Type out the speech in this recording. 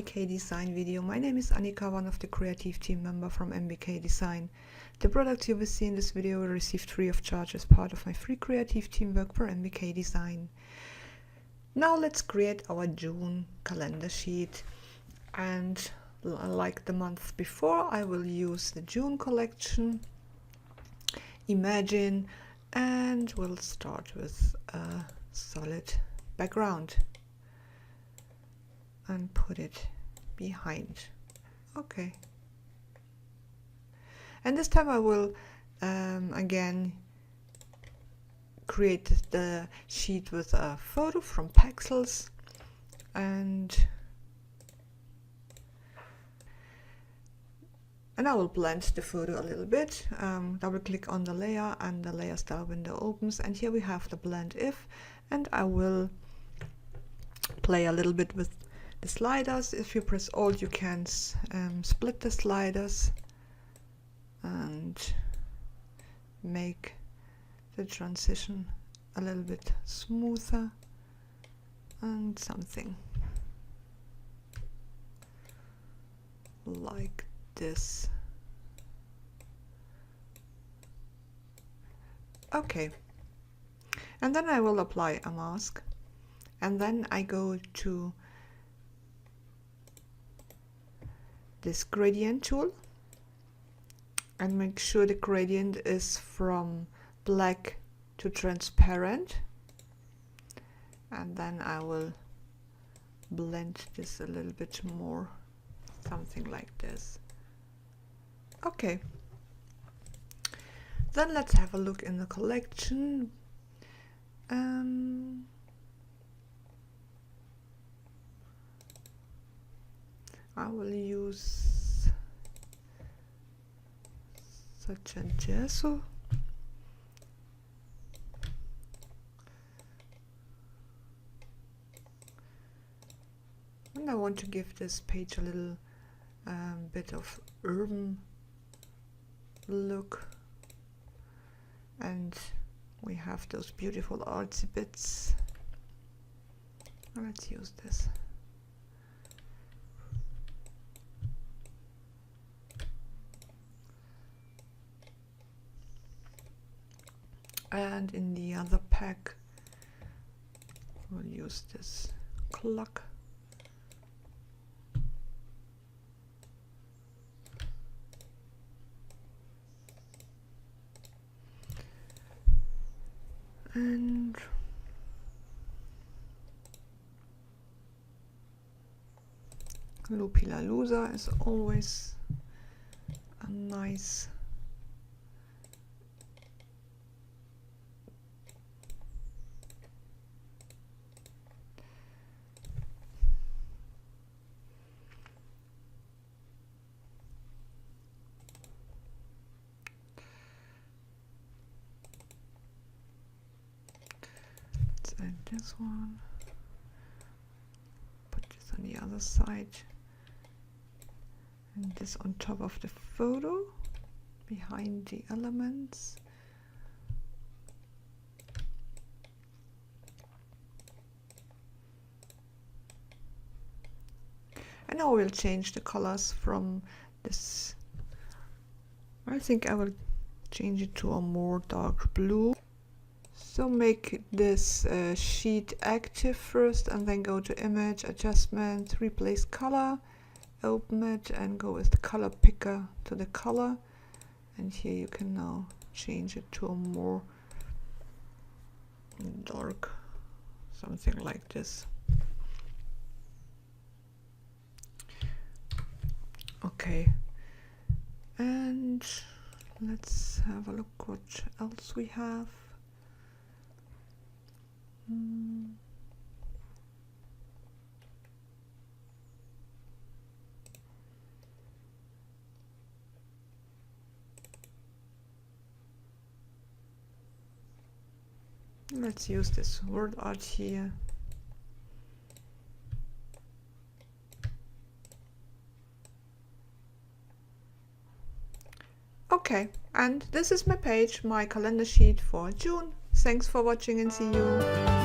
NBK-Design video. My name is Annika, one of the creative team member from NBK-Design. The products you will see in this video were received free of charge as part of my free creative teamwork for NBK-Design. Now let's create our June calendar sheet, and like the month before, I will use the June collection, Imagine, and we'll start with a solid background and put it behind. Okay. And this time I will again create the sheet with a photo from Pexels, and I will blend the photo a little bit. Double click on the layer and the layer style window opens, and here we have the blend if, and I will play a little bit with the sliders. If you press Alt, you can split the sliders and make the transition a little bit smoother, and something like this. Okay, and then I will apply a mask, and then I go to this gradient tool and make sure the gradient is from black to transparent, and then I will blend this a little bit more, something like this. Okay, then let's have a look in the collection. I will use such a gesso. And I want to give this page a little bit of urban look, and we have those beautiful artsy bits. Let's use this. And in the other pack we'll use this clock. And Lupi La Lusa is always a nice and this one, put this on the other side, and this on top of the photo behind the elements. And now we'll change the colors from this. I think I will change it to a more dark blue. So make this sheet active first, and then go to Image, Adjustment, Replace Color, open it and go with the color picker to the color, and here you can now change it to a more dark, something like this. Okay, and let's have a look what else we have. Let's use this word art here. Okay, and this is my page, my calendar sheet for June. Thanks for watching and see you.